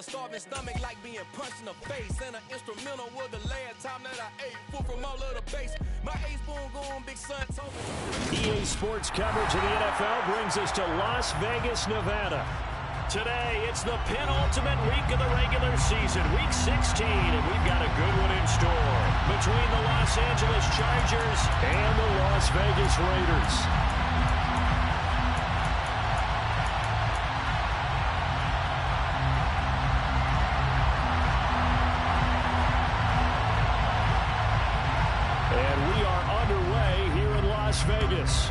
starving stomach like being punched in the face. And an instrumental was the last time that I ate food from all of the base. My ace spoon going, big son told me. EA Sports coverage of the NFL brings us to Las Vegas, Nevada. Today, it's the penultimate week of the regular season, week 16, and we've got a good one in store between the Los Angeles Chargers and the Las Vegas Raiders. And we are underway here in Las Vegas.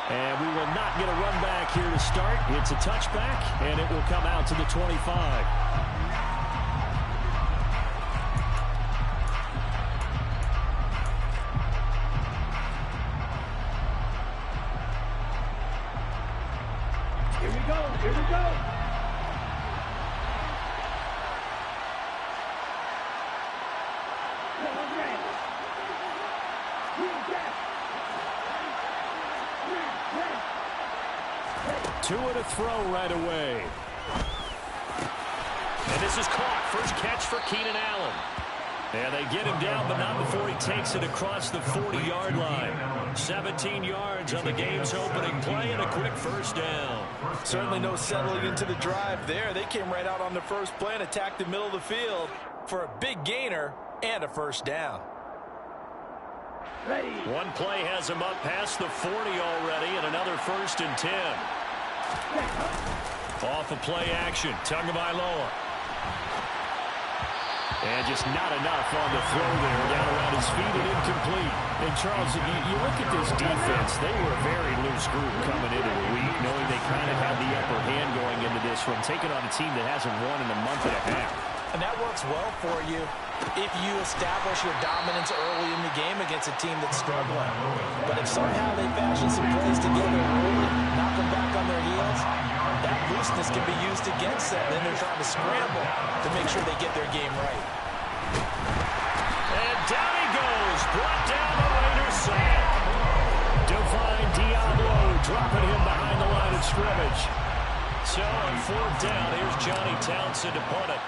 And we will not get a run back here to start. It's a touchback, and it will come out to the 25. Here we go. Here we go. Two and a throw right away. And this is caught. First catch for Keenan Allen. And they get him down, but not before he takes it across the 40-yard line. 17 yards on the game's opening play and a quick first down. Certainly no settling into the drive there. They came right out on the first play and attacked the middle of the field for a big gainer and a first down. Ready. One play has him up past the 40 already, and another 1st and 10. Off of play action, Tagovailoa. And just not enough on the throw there, down around his feet and incomplete. And Charles, you look at this defense, they were a very loose group coming into the week, knowing they kind of had the upper hand going into this one, taking on a team that hasn't won in a month and a half. And that works well for you if you establish your dominance early in the game against a team that's struggling. But if somehow they fashion some plays together early, knock them back on their heels, that looseness can be used against them. Then they're trying to scramble to make sure they get their game right. And down he goes, brought down the Raiders side. Divine Diablo dropping him behind the line of scrimmage. So on 4th down, here's Johnny Townsend to punt it.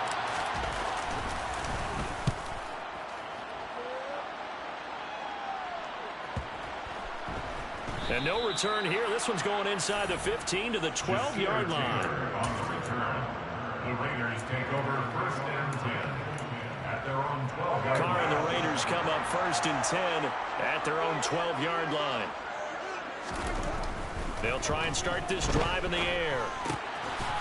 And no return here. This one's going inside the 15 to the 12-yard line. On the return, the Raiders take over 1st and 10 at their own 12-yard line. Carr and the Raiders come up 1st and 10 at their own 12-yard line. They'll try and start this drive in the air.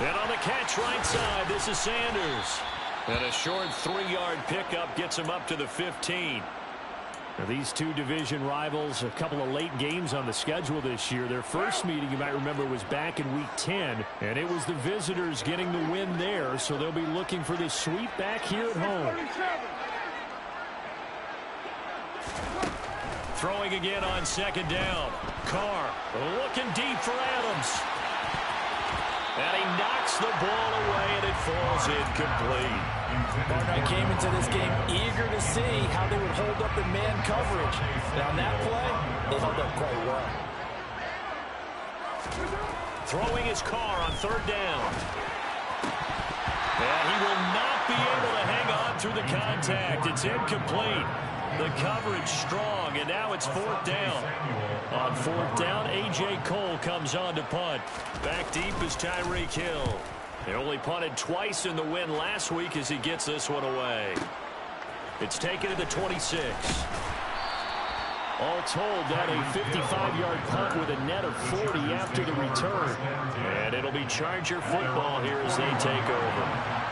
And on the catch right side, this is Sanders. And a short 3-yard pickup gets him up to the 15. Now, these two division rivals, a couple of late games on the schedule this year. Their first meeting, you might remember, was back in Week 10, and it was the visitors getting the win there, so they'll be looking for the sweep back here at home. Throwing again on 2nd down. Carr looking deep for Adams. And he knocks the ball away, and it falls incomplete. Barnett came into this game eager to see how they would hold up in man coverage. And on that play, they held up quite well. Throwing his Carr on 3rd down. And he will not be able to hang on through the contact. It's incomplete. The coverage strong, and now it's 4th down. On 4th down, A.J. Cole comes on to punt. Back deep is Tyreek Hill. They only punted twice in the win last week as he gets this one away. It's taken to the 26. All told, that a 55-yard punt with a net of 40 after the return. And it'll be Charger football here as they take over.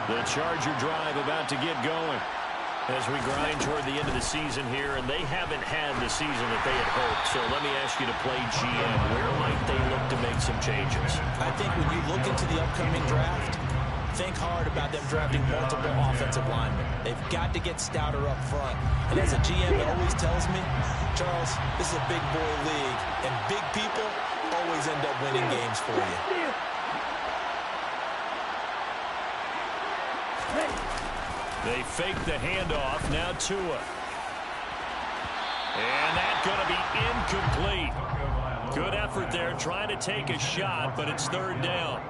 The Charger drive about to get going as we grind toward the end of the season here, and they haven't had the season that they had hoped. So let me ask you to play GM. Where might they look to make some changes? I think when you look into the upcoming draft, think hard about them drafting multiple offensive linemen. They've got to get stouter up front. And as a GM, it always tells me, Charles, this is a big boy league, and big people always end up winning games for you. They fake the handoff. Now Tua. And that's going to be incomplete. Good effort there, trying to take a shot, but it's third down.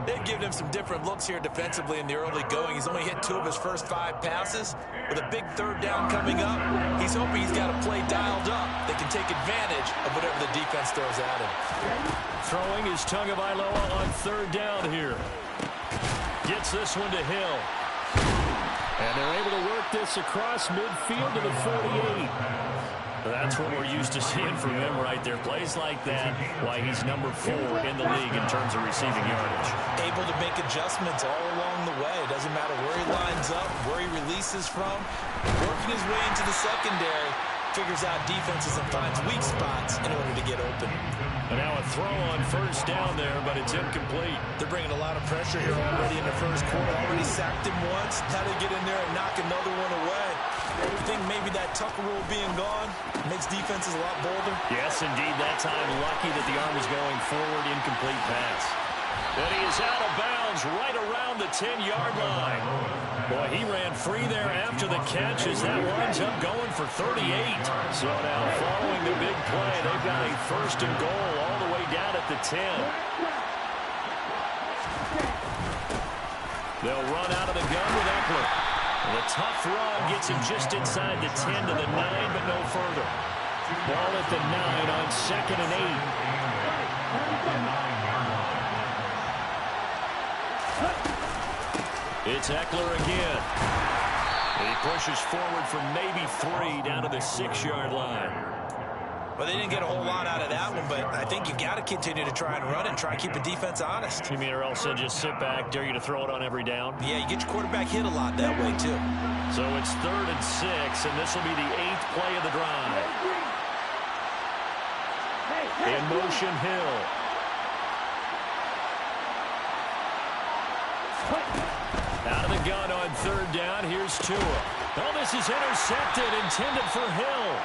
They've given him some different looks here defensively in the early going. He's only hit 2 of his first 5 passes. With a big third down coming up, he's hoping he's got a play dialed up that can take advantage of whatever the defense throws at him. Throwing is Tagovailoa on third down here. Gets this one to Hill. And they're able to work this across midfield to the 48. That's what we're used to seeing from him right there. Plays like that, why he's number 4 in the league in terms of receiving yardage. Able to make adjustments all along the way. Doesn't matter where he lines up, where he releases from. Working his way into the secondary. Figures out defenses and finds weak spots in order to get open. And now a throw on first down there, but it's incomplete. They're bringing a lot of pressure here already in the first quarter. Already sacked him once. Had to get in there and knock another one away. I think maybe that Tucker rule being gone makes defenses a lot bolder. Yes, indeed. That time, lucky that the arm was going forward, incomplete pass. And he is out of bounds right around the 10-yard line. Boy, he ran free there after the catch as that winds up going for 38. So now, following the big play, they've got a first and goal all the way down at the 10. They'll run out of the gun with Eckler. The tough run gets him just inside the 10 to the 9, but no further. Ball at the 9 on 2nd and 8. It's Eckler again. He pushes forward for maybe 3 down to the 6-yard line. Well, they didn't get a whole lot out of that one, but I think you got to continue to try and run and try and keep the defense honest. You mean or else they'll just sit back, dare you to throw it on every down? Yeah, you get your quarterback hit a lot that way, too. So it's 3rd and 6, and this will be the 8th play of the drive. In motion, Hill. Out of the gun on 3rd down. Here's Tua. Oh, this is intercepted, intended for Hill.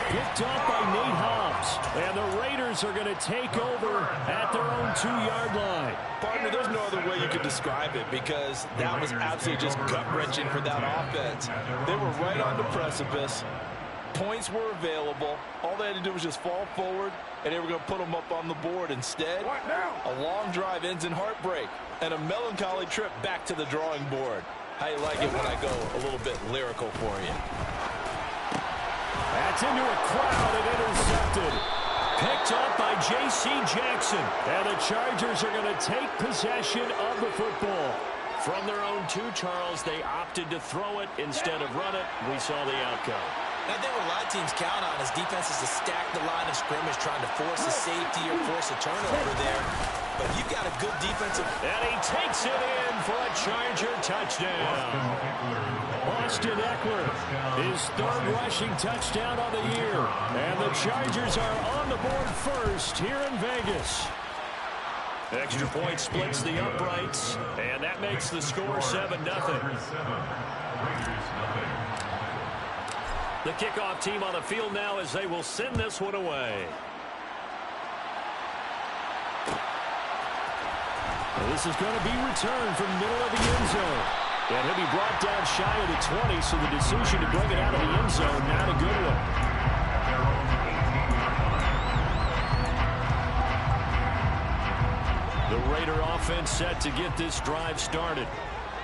Picked off by Nate Hobbs. And the Raiders are going to take over at their own 2-yard line. Partner, there's no other way you could describe it because that was absolutely just gut-wrenching for that offense. They were right on the precipice. Points were available. All they had to do was just fall forward, and they were going to put them up on the board. Instead, a long drive ends in heartbreak and a melancholy trip back to the drawing board. How you like it when I go a little bit lyrical for you? That's into a crowd and intercepted. Picked up by J.C. Jackson. And the Chargers are going to take possession of the football. From their own 2, Charles, they opted to throw it instead of run it. We saw the outcome. I think what a lot of teams count on is defenses to stack the line of scrimmage, trying to force a safety or force a turnover there. But you've got a good defensive... And he takes it in for a Charger touchdown. Austin Eckler, his 3rd rushing touchdown on the year. And the Chargers are on the board first here in Vegas. Extra point splits the uprights, and that makes the score 7-0. The kickoff team on the field now as they will send this one away. This is going to be returned from the middle of the end zone. And he'll be brought down shy of the 20, so the decision to bring it out of the end zone, not a good one. The Raider offense set to get this drive started.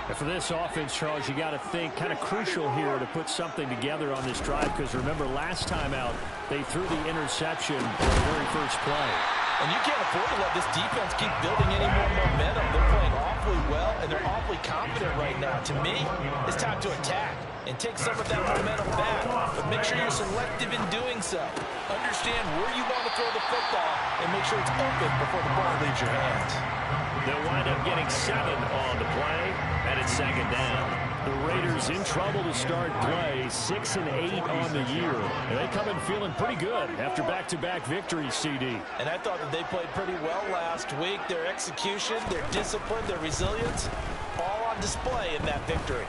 And for this offense, Charles, you got to think kind of crucial here to put something together on this drive because remember last time out they threw the interception on the very first play. And you can't afford to let this defense keep building any more momentum. They're playing awfully well, and they're awfully confident right now. To me, it's time to attack and take some of that momentum back. But make sure you're selective in doing so. Understand where you want to throw the football and make sure it's open before the ball leaves your hands. They'll wind up getting 7 on the play, and it's 2nd down. The Raiders in trouble to start play, 6 and 8 on the year. And they come in feeling pretty good after back-to-back victories, CD. And I thought that they played pretty well last week. Their execution, their discipline, their resilience, all on display in that victory.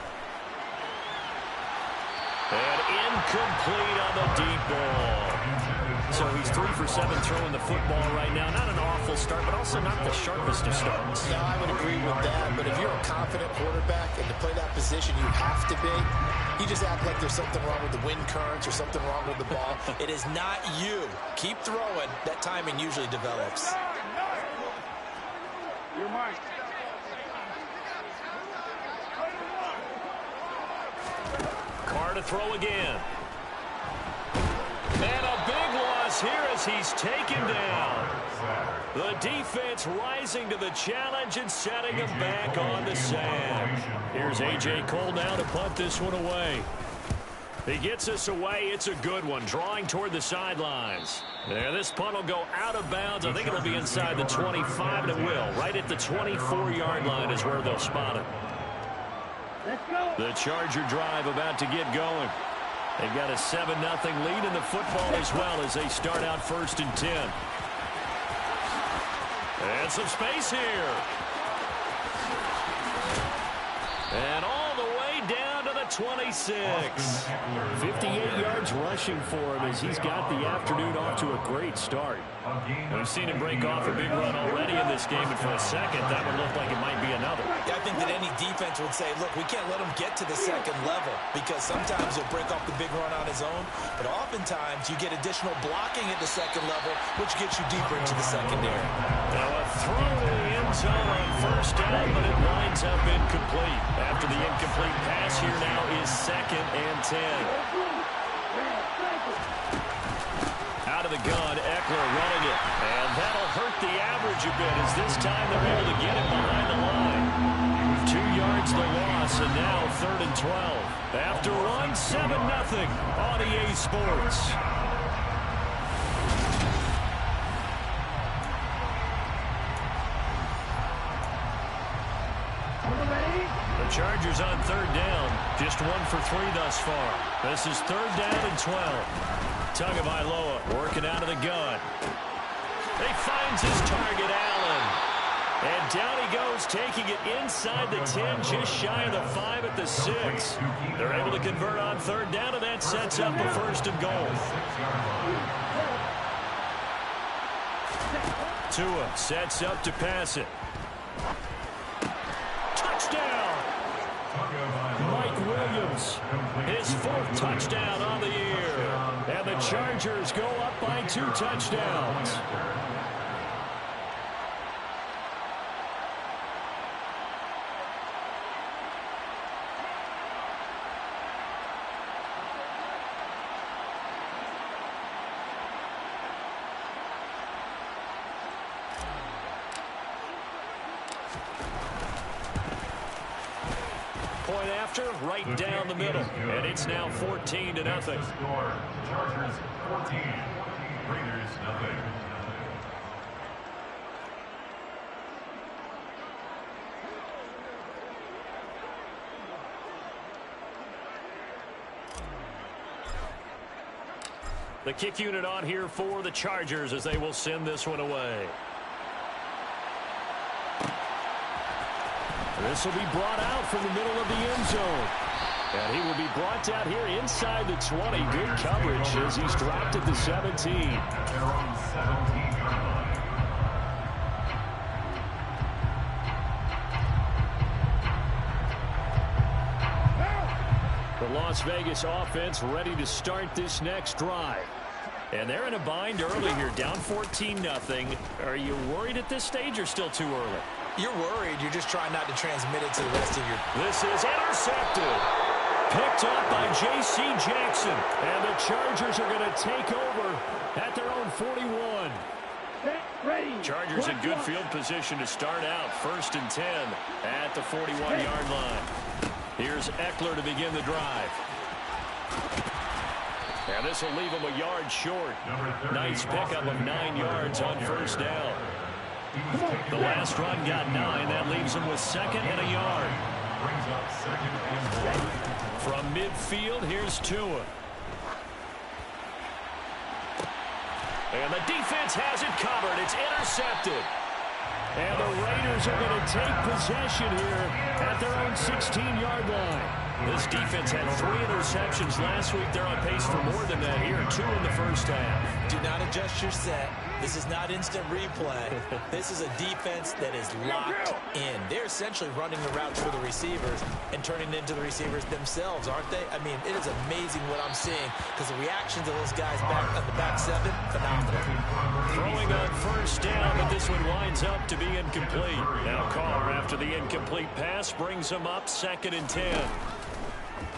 And incomplete on the deep ball. So he's 3 for 7 throwing the football right now. Not an awful start, but also not the sharpest of starts. Yeah, I would agree with that. But if you're a confident quarterback and to play that position you have to be, you just act like there's something wrong with the wind currents or something wrong with the ball. It is not you. Keep throwing. That timing usually develops. You're mine. Carr to throw again. And a big loss here as he's taken down. The defense rising to the challenge and setting him back on the sand. Here's A.J. Cole now to punt this one away. He gets us away. It's a good one, drawing toward the sidelines. There, this punt will go out of bounds. I think it'll be inside the 25, and it will. Right at the 24-yard line is where they'll spot it. Let's go. The Charger drive about to get going. They've got a 7-0 lead in the football as well as they start out 1st and 10. And some space here. And all the way down to the 26. 58 yards rushing for him as he's got the afternoon off to a great start. We've seen him break off a big run already in this game, and for a second, that would look like it might be another. Yeah, I think that any defense would say, look, we can't let him get to the second level because sometimes he'll break off the big run on his own, but oftentimes you get additional blocking at the second level, which gets you deeper into the secondary. Now a throw to the end zone on 1st down, but it winds up incomplete. After the incomplete pass, here now is 2nd and 10. Out of the gun, Eckler running it. And that'll hurt the average a bit as this time they're able to get him behind the line. 2 yards the loss, and now 3rd and 12. After one, 7-0 on EA Sports. The Chargers on 3rd down. Just 1 for 3 thus far. This is 3rd down and 12. Tagovailoa working out of the gun. He finds his target, Allen. And down he goes, taking it inside the 10, just shy of the 5 at the 6. They're able to convert on 3rd down, and that sets up a 1st and goal. Tua sets up to pass it. Touchdown! Mike Williams, his 4th touchdown on the year. And the Chargers go up by 2 touchdowns. Point after, right down the middle. And it's now 14-0. Chargers 14, Raiders 0. The kick unit on here for the Chargers as they will send this one away. This will be brought out from the middle of the end zone. And he will be brought out here inside the 20. Good coverage as he's dropped at the 17. They're on 17-yard line. The Las Vegas offense ready to start this next drive. And they're in a bind early here, down 14-0. Are you worried at this stage or still too early? You're worried. You're just trying not to transmit it to the rest of your... This is intercepted. Picked up by J.C. Jackson. And the Chargers are going to take over at their own 41. Ready. Chargers in good field position to start out. 1st and 10 at the 41-yard line. Here's Eckler to begin the drive. And this will leave him a yard short. Nice pickup of 9 yards on 1st down. The last run got 9. That leaves him with 2nd and a yard. Brings up 2nd and 1. From midfield, here's Tua. And the defense has it covered. It's intercepted. And the Raiders are going to take possession here at their own 16-yard line. This defense had 3 interceptions last week. They're on pace for more than that here. 2 in the first half. Do not adjust your set. This is not instant replay. This is a defense that is locked in. They're essentially running the routes for the receivers and turning it into the receivers themselves, aren't they? I mean, it is amazing what I'm seeing because the reaction to those guys back on the back 7, phenomenal. Throwing on first down, but this one winds up to be incomplete. Now Carr, after the incomplete pass, brings him up 2nd and 10.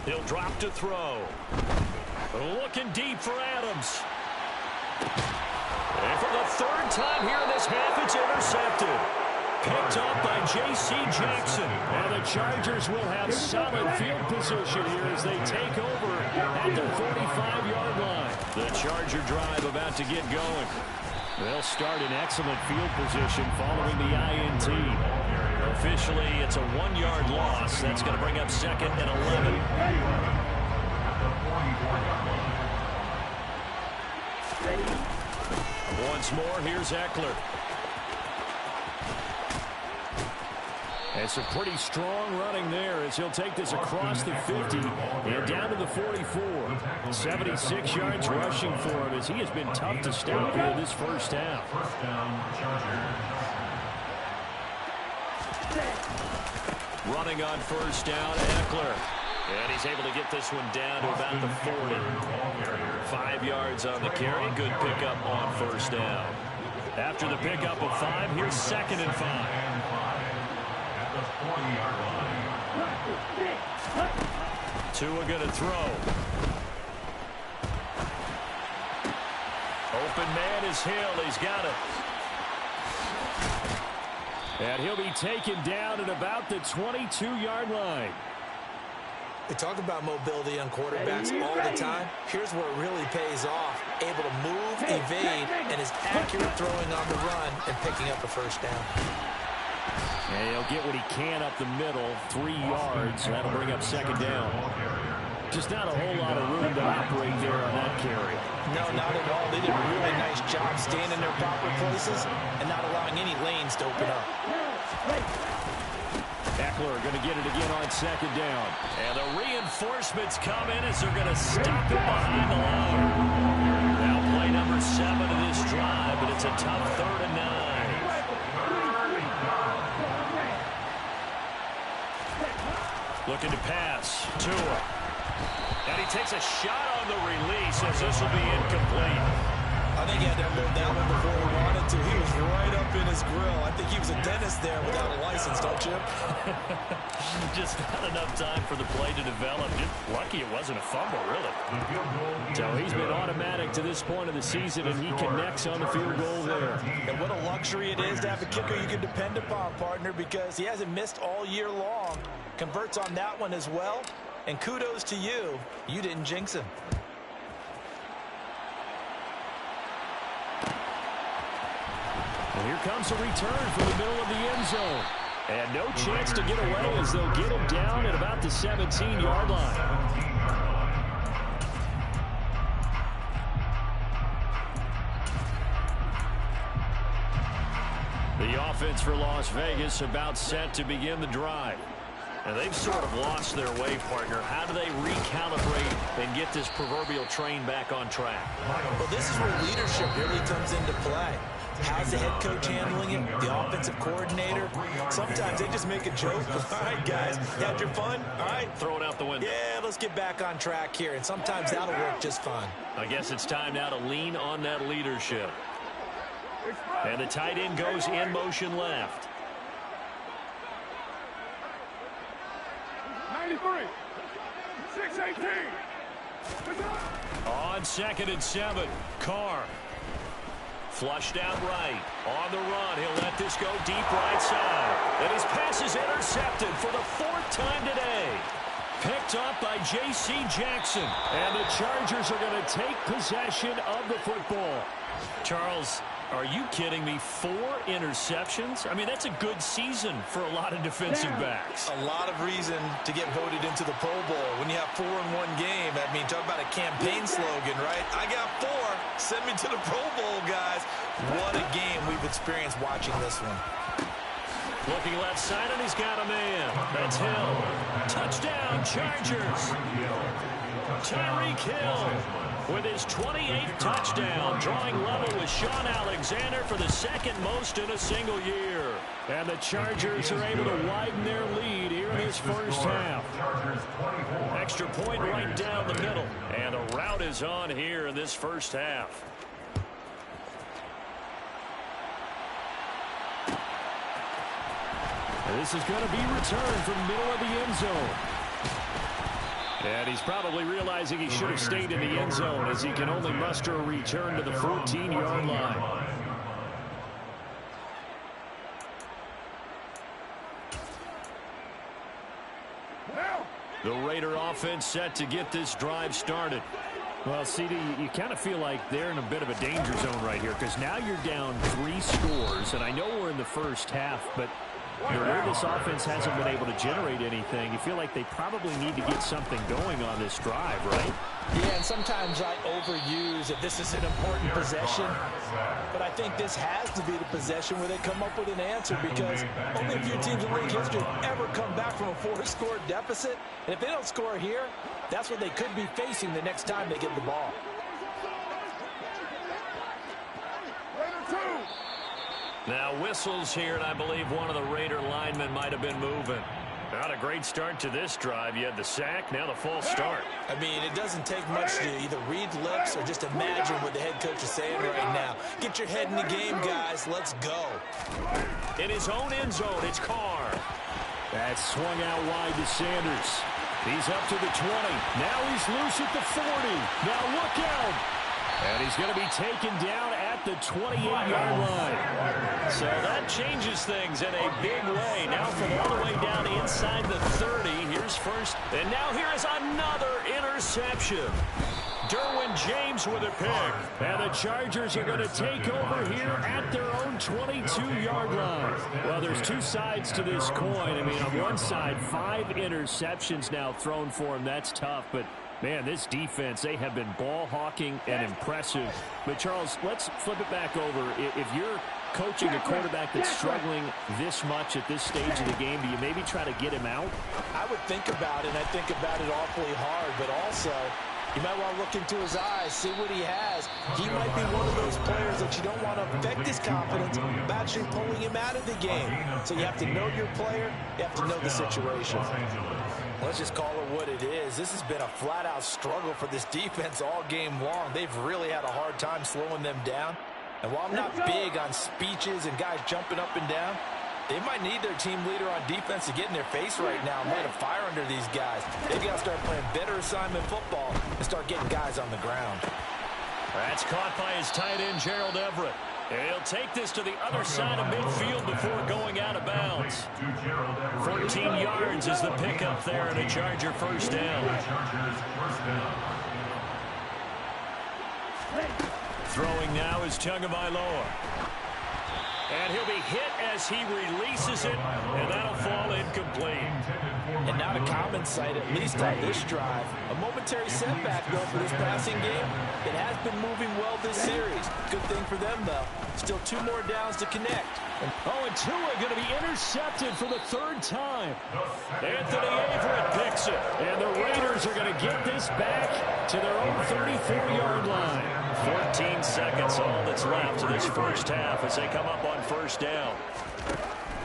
He'll drop to throw. Looking deep for Adams. And for the 3rd time here in this half, it's intercepted. Picked up by J.C. Jackson. And the Chargers will have solid field position here as they take over at their 45-yard line. The Charger drive about to get going. They'll start in excellent field position following the INT. Officially, it's a 1-yard loss. That's going to bring up 2nd and 11. Once more, here's Eckler. It's a pretty strong running there as he'll take this across the 50 and down to the 44. 76 yards rushing for him as he has been tough to stop here in this first half. First down, Chargers. Running on first down, Eckler. And he's able to get this one down to about the 40. 5 yards on the carry. Good pickup on first down. After the pickup of 5, here's 2nd and 5. Tua going to throw. Open man is Hill. He's got it. And he'll be taken down at about the 22-yard line. We talk about mobility on quarterbacks all the time. Here's where it really pays off. Able to move, evade, and is accurate throwing on the run and picking up a first down. And he'll get what he can up the middle, 3 yards. That'll bring up 2nd down. Just not a whole lot of room to operate there on that carry. No, not at all. They did a really nice job staying in their proper places and not allowing any lanes to open up. Eckler going to get it again on 2nd down. And the reinforcements come in as they're going to stop it behind the line. Now play number 7 of this drive, but it's a tough 3rd and 9. Looking to pass. Tua. And he takes a shot on the release as this will be incomplete. I think he had to unload that one before he wanted to. He was right up in his grill. I think he was a dentist there without a license, don't you? Just not enough time for the play to develop. Just lucky it wasn't a fumble, really. So he's been automatic to this point of the season, and he connects on the field goal there. And what a luxury it is to have a kicker you can depend upon, partner, because he hasn't missed all year long. Converts on that one as well. And kudos to you. You didn't jinx him. And here comes a return from the middle of the end zone. And no chance to get away as they'll get him down at about the 17-yard line. The offense for Las Vegas about set to begin the drive. And they've sort of lost their way, partner. How do they recalibrate and get this proverbial train back on track? Well, this is where leadership really comes into play. How's the head coach handling it? The offensive coordinator? Sometimes they just make a joke. All right, guys, you had your fun? All right. Throw it out the window. Yeah, let's get back on track here. And sometimes that'll work just fine. I guess it's time now to lean on that leadership. And the tight end goes in motion left. 93, 618. On 2nd and 7, Carr. Flushed out right. On the run, he'll let this go deep right side. And his pass is intercepted for the 4th time today. Picked up by J.C. Jackson. And the Chargers are going to take possession of the football. Charles, are you kidding me? 4 interceptions? I mean, that's a good season for a lot of defensive backs. A lot of reason to get voted into the Pro Bowl. When you have 4 in one game, I mean, talk about a campaign slogan, right? I got 4. Send me to the Pro Bowl, guys. What a game we've experienced watching this one. Looking left side, and he's got a man. That's Hill. Touchdown, Chargers. Tyreek Hill with his 28th touchdown, drawing level with Sean Alexander for the second most in a single year. And the Chargers are able to widen their lead here in this first half. Extra point right down the middle. And a rout is on here in this first half. And this is going to be returned from middle of the end zone. And he's probably realizing he should have stayed in the end zone as he can only muster a return to the 14-yard line. The Raider offense set to get this drive started. Well, CD, you kind of feel like they're in a bit of a danger zone right here because now you're down 3 scores, and I know we're in the first half, but the way this offense hasn't been able to generate anything, you feel like they probably need to get something going on this drive, right? Yeah, and sometimes I overuse that this is an important possession, but I think this has to be the possession where they come up with an answer because only a few teams in league history have ever come back from a 4-score deficit, and if they don't score here, that's what they could be facing the next time they get the ball. Now whistles here, and I believe one of the Raider linemen might have been moving. Not a great start to this drive. You had the sack, now the false start. I mean, it doesn't take much to either read lips or just imagine what the head coach is saying right now. Get your head in the game, guys. Let's go. In his own end zone, it's Carr. That's swung out wide to Sanders. He's up to the 20. Now he's loose at the 40. Now look out. And he's going to be taken down at the 28-yard line. So that changes things in a big way. Now from all the way down inside the 30, here's first. And now here is another interception. Derwin James with a pick. And the Chargers are going to take over here at their own 22-yard line. Well, there's two sides to this coin. I mean, on one side, 5 interceptions now thrown for him. That's tough, but man, this defense, they have been ball hawking and impressive. But, Charles, let's flip it back over. If you're coaching a quarterback that's struggling this much at this stage of the game, do you maybe try to get him out? I would think about it, and I think about it awfully hard, but also you might want to look into his eyes, see what he has. He might be one of those players that you don't want to affect his confidence by actually pulling him out of the game. So you have to know your player. You have to know the situation. Let's just call it what it is. This has been a flat-out struggle for this defense all game long. They've really had a hard time slowing them down. And while I'm not big on speeches and guys jumping up and down, they might need their team leader on defense to get in their face right now and light a fire under these guys. They've got to start playing better assignment football and start getting guys on the ground. That's caught by his tight end, Gerald Everett. And he'll take this to the other side of midfield before going out of bounds. 14 yards is the pickup there and a Charger first down. Throwing now is Tagovailoa. And he'll be hit as he releases it, and that'll fall incomplete. And not a common sight, at least on this drive. A momentary setback, though, for this passing game. It has been moving well this series. Good thing for them, though. Still 2 more downs to connect. And Tua going to be intercepted for the 3rd time. Anthony Averett picks it. And the Raiders are going to get this back to their own 34-yard line. 14 seconds, all that's left to this first half as they come up on first down.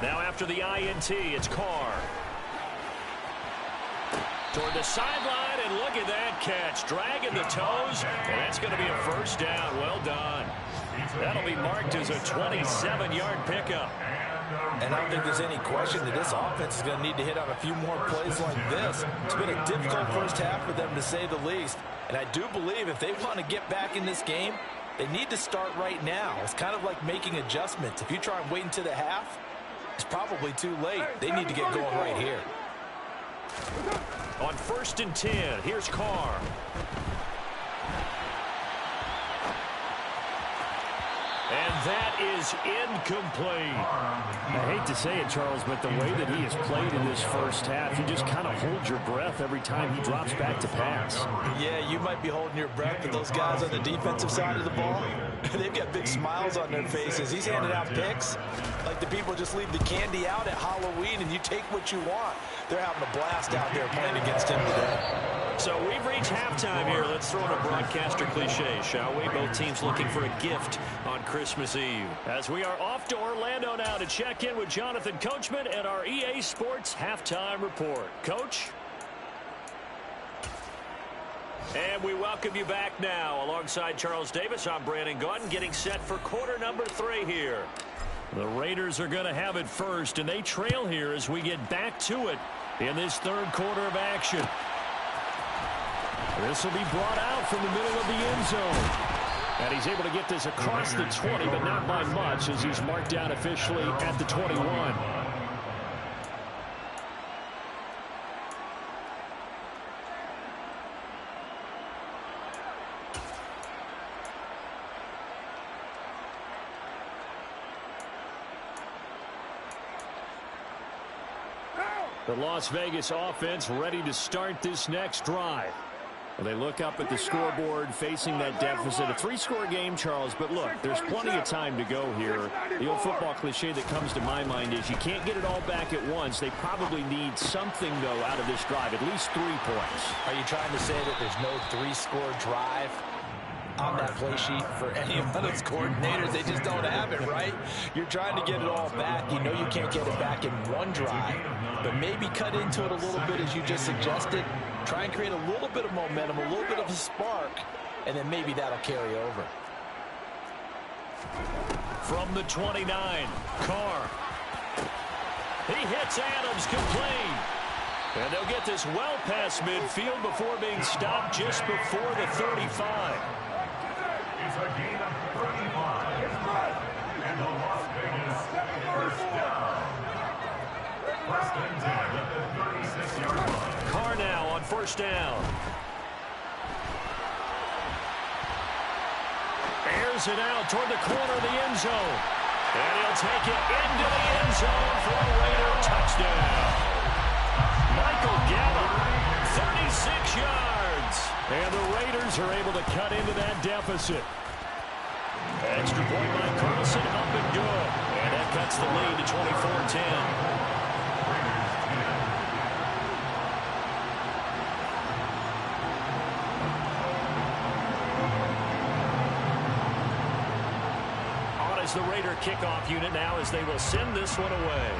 Now after the INT, it's Carr. Toward the sideline, and look at that catch. Dragging the toes, and that's going to be a first down. Well done. That'll be marked as a 27-yard pickup. And I don't think there's any question that this offense is going to need to hit on a few more plays like this. It's been a difficult first half for them, to say the least. And I do believe if they want to get back in this game, they need to start right now. It's kind of like making adjustments. If you try and wait until the half, it's probably too late. They need to get going right here. On 1st and 10, here's Carr. And that is incomplete. I hate to say it, Charles, but the way that he has played in this first half, you just kind of hold your breath every time he drops back to pass. Yeah, you might be holding your breath, but those guys on the defensive side of the ball, They've got big smiles on their faces. He's handing out picks like the people just leave the candy out at Halloween and you take what you want. They're having a blast out there playing against him today. So we've reached halftime here. Let's throw in a broadcaster cliche, shall we? Both teams looking for a gift on Christmas Eve. As we are off to Orlando now to check in with Jonathan Coachman and our EA Sports Halftime Report. Coach? And we welcome you back now. Alongside Charles Davis, I'm Brandon Gaudin, getting set for quarter number 3 here. The Raiders are going to have it first, and they trail here as we get back to it in this third quarter of action. This will be brought out from the middle of the end zone. And he's able to get this across the 20, but not by much, as he's marked down officially at the 21. The Las Vegas offense ready to start this next drive. Well, they look up at the scoreboard facing that deficit. A 3-score game, Charles, but look, there's plenty of time to go here. The old football cliche that comes to my mind is you can't get it all back at once. They probably need something, though, out of this drive, at least 3 points. Are you trying to say that there's no 3-score drive on that play sheet for any of those coordinators? They just don't have it, right? You're trying to get it all back. You know you can't get it back in one drive, but maybe cut into it a little bit as you just suggested. Try and create a little bit of momentum, a little bit of a spark, and then maybe that'll carry over. From the 29, Carr. He hits Adams, complete. And they'll get this well past midfield before being stopped just before the 35. It's a gain of 35. And the Las Vegas first down. First and 10 at the 36-yard line. Carr now on first down. Airs it out toward the corner of the end zone. And he'll take it into the end zone for a Raider touchdown. Michael Gallup, 36 yards. And the Raiders are able to cut into that deficit. Extra point by Carlson, up and good. And that cuts the lead to 24-10. On is the Raider kickoff unit now as they will send this one away.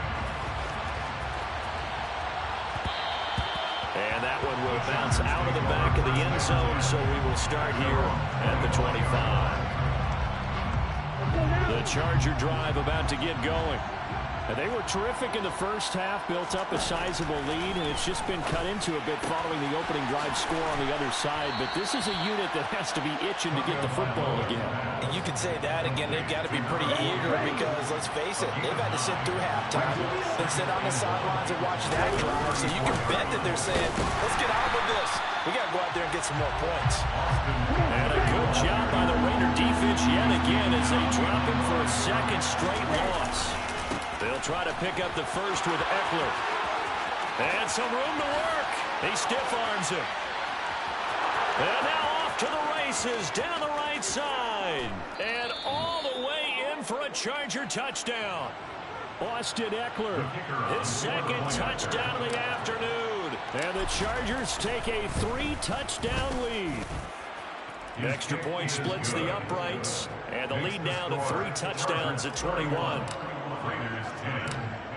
And that one will bounce out of the back of the end zone, so we will start here at the 25. The Charger drive about to get going. And they were terrific in the first half, built up a sizable lead, and it's just been cut into a bit following the opening drive score on the other side. But this is a unit that has to be itching to get the football again. And you can say that again. They've got to be pretty eager because, let's face it, they've had to sit through halftime and sit on the sidelines and watch that drive. So you can bet that they're saying, let's get on with this. We got to go out there and get some more points. And a good job by the Raider defense yet again as they drop him for a second straight loss. They'll try to pick up the first with Eckler. And some room to work. He stiff-arms him. And now off to the races down the right side. And all the way in for a Charger touchdown. Austin Eckler, his second touchdown of the afternoon. And the Chargers take a 3-touchdown lead. The extra point splits the uprights. And the lead now to 3 touchdowns at 21.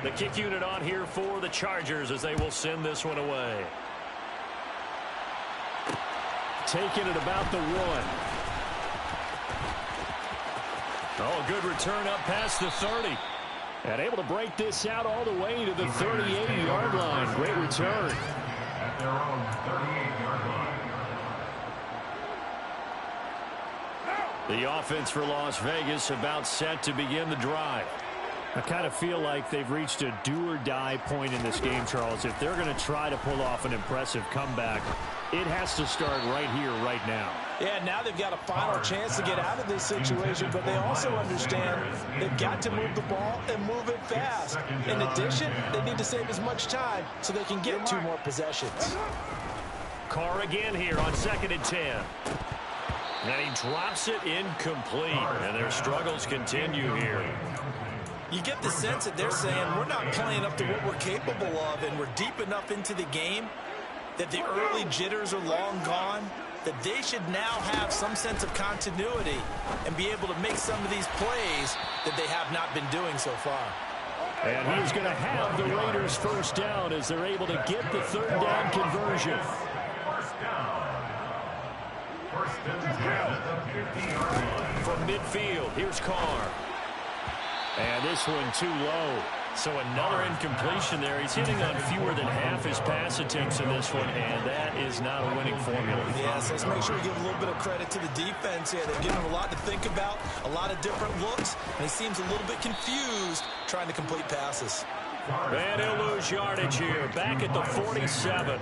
The kick unit on here for the Chargers as they will send this one away. Taking it about the 1. Oh, good return up past the 30. And able to break this out all the way to the 38-yard line. Great return. At their own 38-yard line. The offense for Las Vegas about set to begin the drive. I kind of feel like they've reached a do-or-die point in this game, Charles. If they're going to try to pull off an impressive comeback, it has to start right here, right now. Yeah, now they've got a final chance to get out of this situation, but they also understand they've got to move the ball and move it fast. In addition, they need to save as much time so they can get 2 more possessions. Carr again here on 2nd and 10. And he drops it incomplete. And their struggles continue here. You get the sense that they're saying we're not playing up to what we're capable of, and we're deep enough into the game that the early jitters are long gone, that they should now have some sense of continuity and be able to make some of these plays that they have not been doing so far. And he's going to have the Raiders first down as they're able to get the third down conversion. First down. First and 10 at the 50-yard line. From midfield, here's Carr. And this one too low. So another incompletion there. He's hitting on fewer than half his pass attempts in this one, and that is not a winning formula. Yes, let's make sure we give a little bit of credit to the defense here. They've given him a lot to think about, a lot of different looks, and he seems a little bit confused trying to complete passes. And he'll lose yardage here, back at the 47.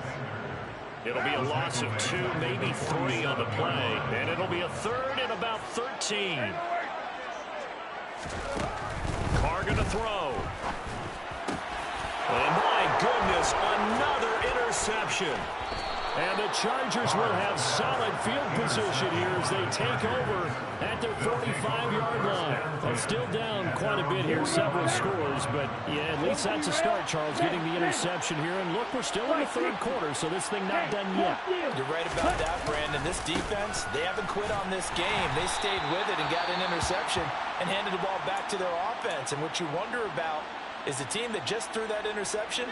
It'll be a loss of 2, maybe 3 on the play, and it'll be a third and about 13. Carr going to throw. And my goodness, another interception. And the Chargers will have solid field position here as they take over at their 45-yard line. They're still down quite a bit here, several scores, but yeah, at least that's a start, Charles, getting the interception here. And look, we're still in the third quarter, so this thing not done yet. You're right about that, Brandon. This defense, they haven't quit on this game. They stayed with it and got an interception and handed the ball back to their offense. And what you wonder about is the team that just threw that interception,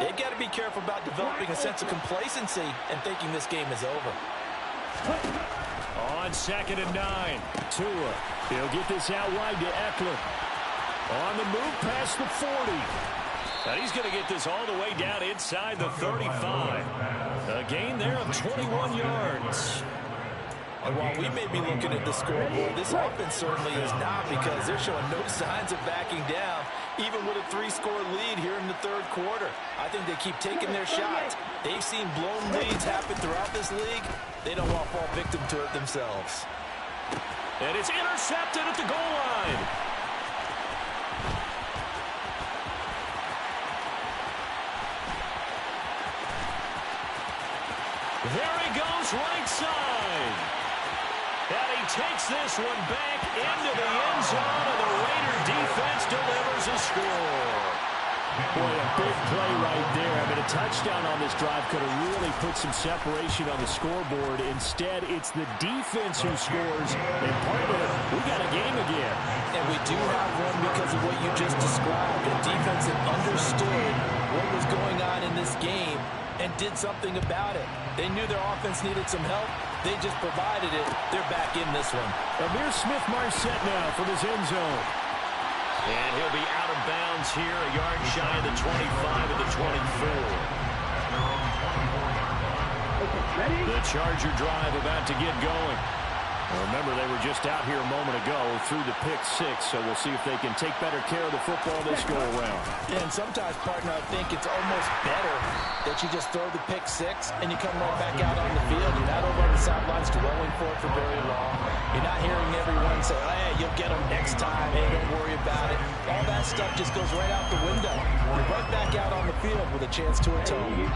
they've got to be careful about developing a sense of complacency and thinking this game is over. On 2nd and 9, Tua. He'll get this out wide to Eckler. On the move past the 40. And he's going to get this all the way down inside the 35. A gain there of 21 yards. And while we may be looking at the scoreboard, this offense certainly is not, because they're showing no signs of backing down, even with a 3-score lead here in the third quarter. I think they keep taking their shots. They've seen blown leads happen throughout this league. They don't want to fall victim to it themselves. And it's intercepted at the goal line. There he goes, right side. And he takes this one back into the end zone, and the Raider defense delivers a score. Boy, a big play right there. I mean, a touchdown on this drive could have really put some separation on the scoreboard. Instead, it's the defense who scores, and part of it, we got a game again. And we do have one because of what you just described. A defense that understood what was going on in this game and did something about it. They knew their offense needed some help. They just provided it. They're back in this one. Amir Smith-Marset now from his end zone. And he'll be out of bounds here, a yard shy of the 25 of the 24. The Charger drive about to get going. Well, remember, they were just out here a moment ago through the pick 6, so we'll see if they can take better care of the football this go-around. Yeah, and sometimes, partner, I think it's almost better that you just throw the pick 6 and you come right back out on the field. You're not over on the sidelines dwelling for it for very long. You're not hearing everyone say, oh, hey, you'll get them next time. Hey, don't worry about it. All that stuff just goes right out the window. You're right back out on the field with a chance to atone.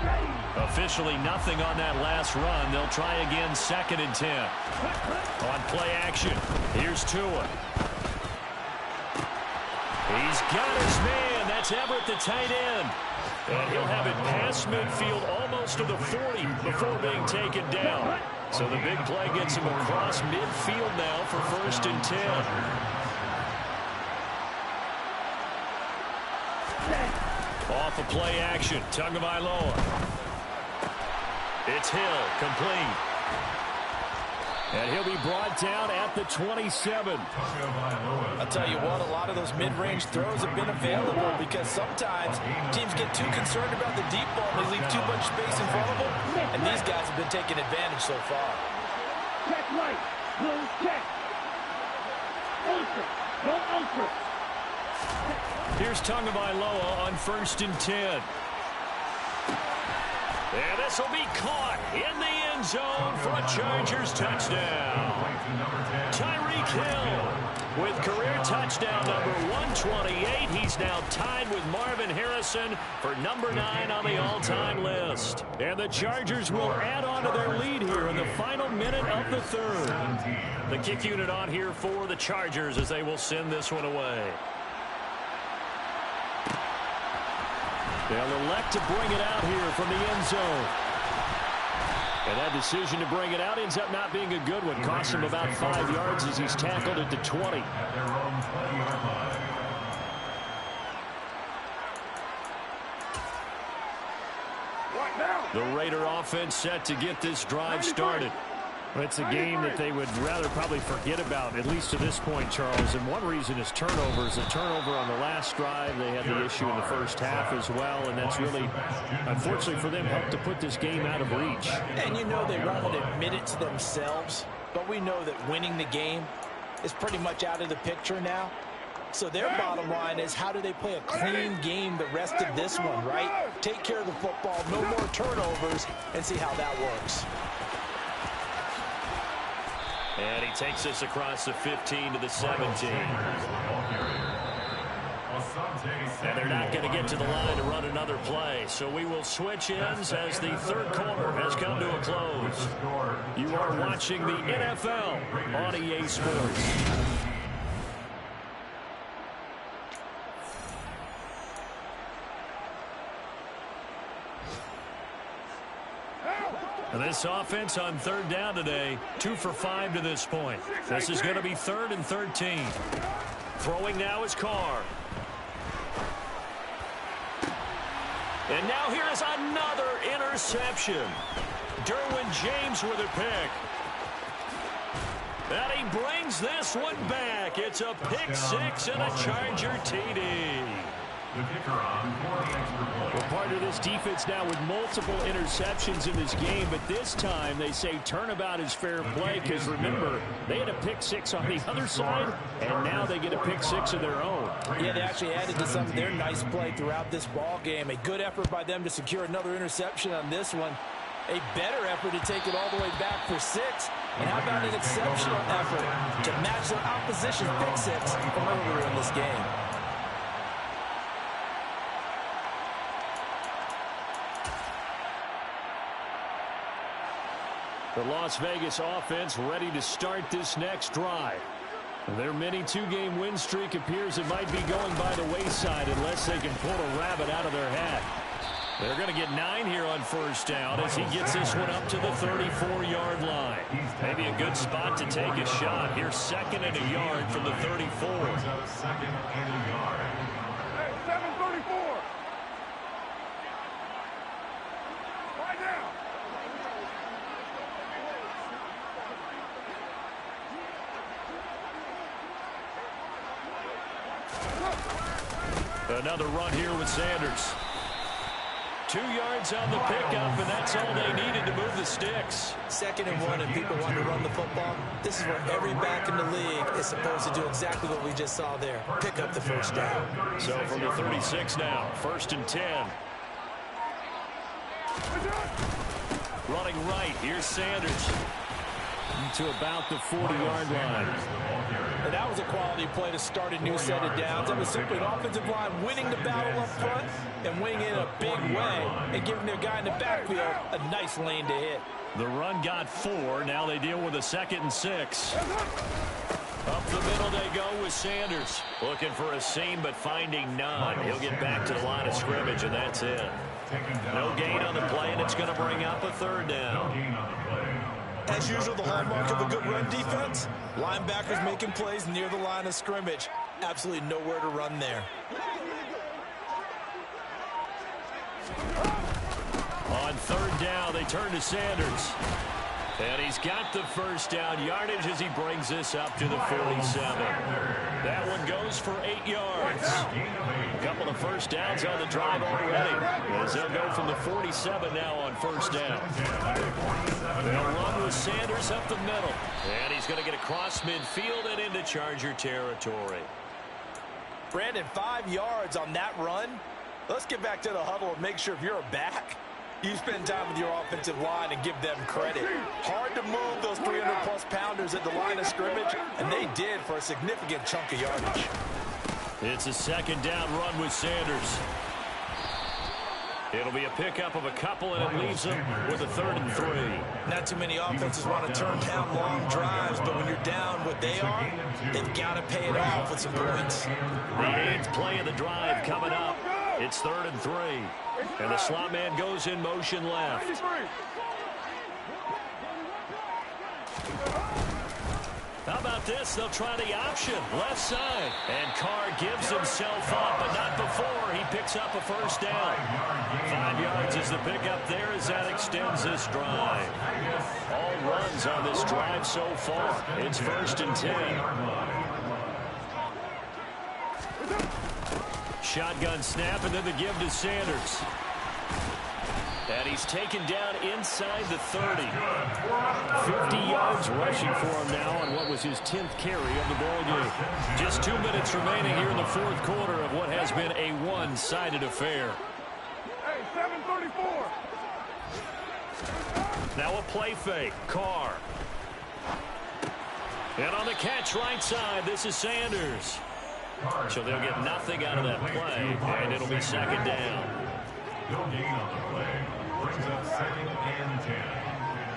Officially nothing on that last run. They'll try again 2nd and 10. On play action, here's Tua. He's got his man. That's Everett, the tight end. And he'll have it past midfield almost to the 40 before being taken down. So the big play gets him across midfield now for 1st and 10. Off of play action, Tagovailoa. It's Hill, complete. And he'll be brought down at the 27. I'll tell you what, a lot of those mid-range throws have been available because sometimes teams get too concerned about the deep ball and they leave too much space in front of them, and these guys have been taking advantage so far. Check right. Go check. Ultra. Go ultra. Here's Tagovailoa on 1st and 10. And this will be caught in the end zone for a Chargers touchdown. Tyreek Hill. With career touchdown number 128, he's now tied with Marvin Harrison for number 9 on the all-time list. And the Chargers will add on to their lead here in the final minute of the third. The kick unit on here for the Chargers as they will send this one away. They'll elect to bring it out here from the end zone. And that decision to bring it out ends up not being a good one. Costs him about 5 yards as he's tackled at the 20. The Raider offense set to get this drive started. It's a game that they would rather probably forget about, at least to this point, Charles. And one reason is turnovers. A turnover on the last drive. They had the issue in the first half as well, and that's really, unfortunately for them, helped to put this game out of reach. And you know they won't admit it to themselves, but we know that winning the game is pretty much out of the picture now. So their bottom line is, how do they play a clean game the rest of this one, right? Take care of the football, no more turnovers, and see how that works. And he takes this across the 15 to the 17. And they're not going to get to the line to run another play. So we will switch ends as the third quarter has come to a close. You are watching the NFL on EA Sports. This offense on third down today, 2 for 5 to this point. This is going to be 3rd and 13. Throwing now is Carr. And now here is another interception. Derwin James with a pick. And he brings this one back. It's a pick 6 and a Charger TD. We're part of this defense now with multiple interceptions in this game, but this time they say turnabout is fair play because, remember, they had a pick 6 on the other side, and now they get a pick 6 of their own. Yeah, they actually added to some of their nice play throughout this ball game. A good effort by them to secure another interception on this one. A better effort to take it all the way back for 6. And how about an exceptional effort to match their opposition's pick 6 from earlier in this game. The Las Vegas offense ready to start this next drive. Their mini 2-game win streak appears it might be going by the wayside unless they can pull a rabbit out of their hat. They're going to get 9 here on first down as he gets this one up to the 34-yard line. Maybe a good spot to take a shot. Here's 2nd and a yard from the 34. 2nd and a yard. Hey, 734. Right now. Another run here with Sanders. 2 yards on the pickup, and that's all they needed to move the sticks. 2nd and 1, and people want to run the football. This is where every back in the league is supposed to do exactly what we just saw there. Pick up the first down. So from the 36 now, 1st and 10. Running right, here's Sanders. To about the 40-yard line. And that was a quality play to start a new set of downs. That was simply an offensive line winning the battle up front and winning it in a big way and giving their guy in the backfield a nice lane to hit. The run got 4. Now they deal with a 2nd and 6. Up the middle they go with Sanders. Looking for a seam, but finding none. He'll get back to the line of scrimmage, and that's it. No gain on the play, and it's going to bring up a 3rd down. As usual, the hallmark of a good run defense, linebackers making plays near the line of scrimmage. Absolutely nowhere to run there. On 3rd down, they turn to Sanders. And he's got the first down yardage as he brings this up to the 47. That one goes for 8 yards. A couple of first downs on the drive already, as they'll go from the 47 now on first down. They'll run with Sanders up the middle. And he's going to get across midfield and into Charger territory. Brandon, 5 yards on that run. Let's get back to the huddle and make sure if you're a back, You spend time with your offensive line and give them credit. Hard to move those 300-plus pounders at the line of scrimmage, and they did for a significant chunk of yardage. It's a second down run with Sanders. It'll be a pickup of a couple, and it leaves them with a 3rd and 3. Not too many offenses want to turn down long drives, but when you're down what they are, they've got to pay it off with some points. The 8th play of the drive coming up. It's 3rd and 3. And the slot man goes in motion left. How about this? They'll try the option. Left side. And Carr gives himself up, but not before he picks up a first down. 5 yards is the pickup there as that extends this drive. All runs on this drive so far. It's 1st and 10. Shotgun snap, and then the give to Sanders. And he's taken down inside the 30. 50 yards rushing for him now on what was his 10th carry of the ball game. Just 2 minutes remaining here in the 4th quarter of what has been a one-sided affair. Hey, 7:34. Now a play fake. Carr. And on the catch right side, this is Sanders. So they'll get nothing out of that play, and it'll be 2nd down. No gain on the play. Brings up 2nd and 10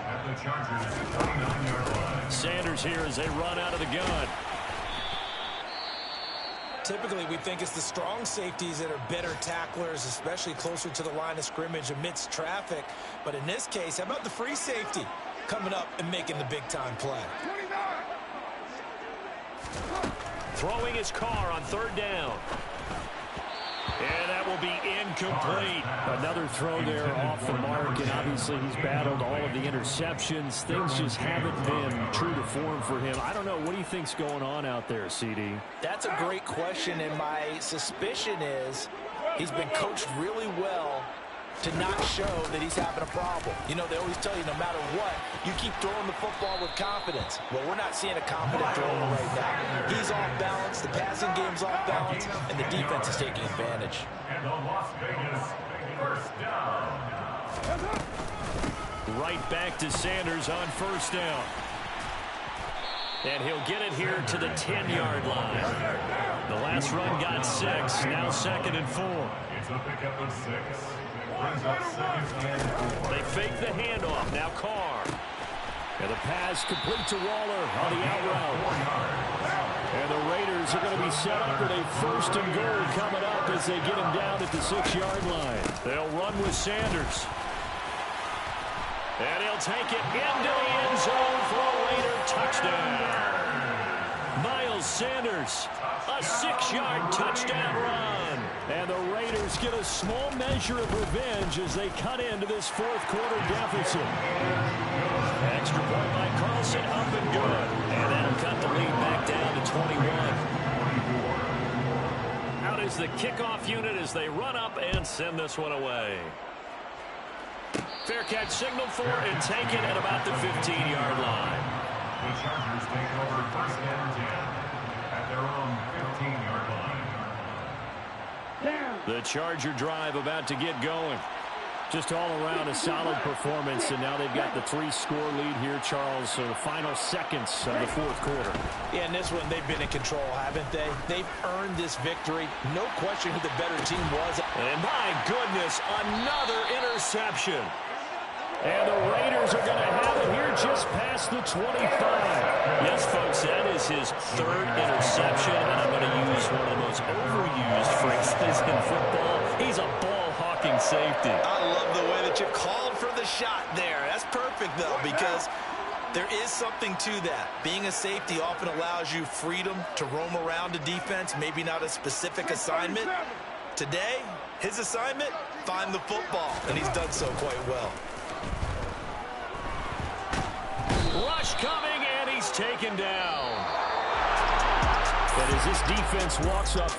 at the Chargers' 29-yard line. Sanders here as they run out of the gun. Typically, we think it's the strong safeties that are better tacklers, especially closer to the line of scrimmage amidst traffic. But in this case, how about the free safety coming up and making the big-time play? 29. Throwing his Carr on 3rd down. And that will be incomplete. Another throw there off the mark, and obviously he's battled all of the interceptions. Things just haven't been true to form for him. I don't know. What do you think's going on out there, CD? That's a great question, and my suspicion is he's been coached really well to not show that he's having a problem. You know, they always tell you no matter what, you keep throwing the football with confidence. Well, we're not seeing a confident thrower right now. He's off balance, the passing game's off balance, and the defense is taking advantage. And the Las Vegas 1st down. Right back to Sanders on 1st down. And he'll get it here to the 10-yard line. The last run got 6, now 2nd and 4. It's a pickup of 6. Brings up 2nd and 4. They fake the handoff. Now Carr. And the pass complete to Waller on the out route. And the Raiders are going to be set up with a 1st and goal coming up as they get him down at the 6-yard line. They'll run with Sanders. And he'll take it into the end zone for a Raider touchdown. Miles Sanders, a 6-yard touchdown run. And the Raiders get a small measure of revenge as they cut into this 4th quarter deficit. Extra point by Carlson, up and good. And that'll cut the lead back down to 21. Out is the kickoff unit as they run up and send this one away. Fair catch signaled for and taken at about the 15-yard line. The Chargers take over 1st and 10 at their own 15-yard line. The Charger drive about to get going. Just all around a solid performance, and now they've got the 3-score lead here, Charles, so the final seconds of the 4th quarter. Yeah, in this one, they've been in control, haven't they? They've earned this victory. No question who the better team was. And my goodness, another interception. And the Raiders are going to have it here just past the 25. Yes, folks, that is his 3rd interception, and I'm going to use one of the most overused phrases in football. He's a ball-hawking safety. I love the way that you called for the shot there. That's perfect, though, because there is something to that. Being a safety often allows you freedom to roam around a defense, maybe not a specific assignment. Today, his assignment, find the football, and he's done so quite well. Rush coming, and he's taken down. And as this defense walks off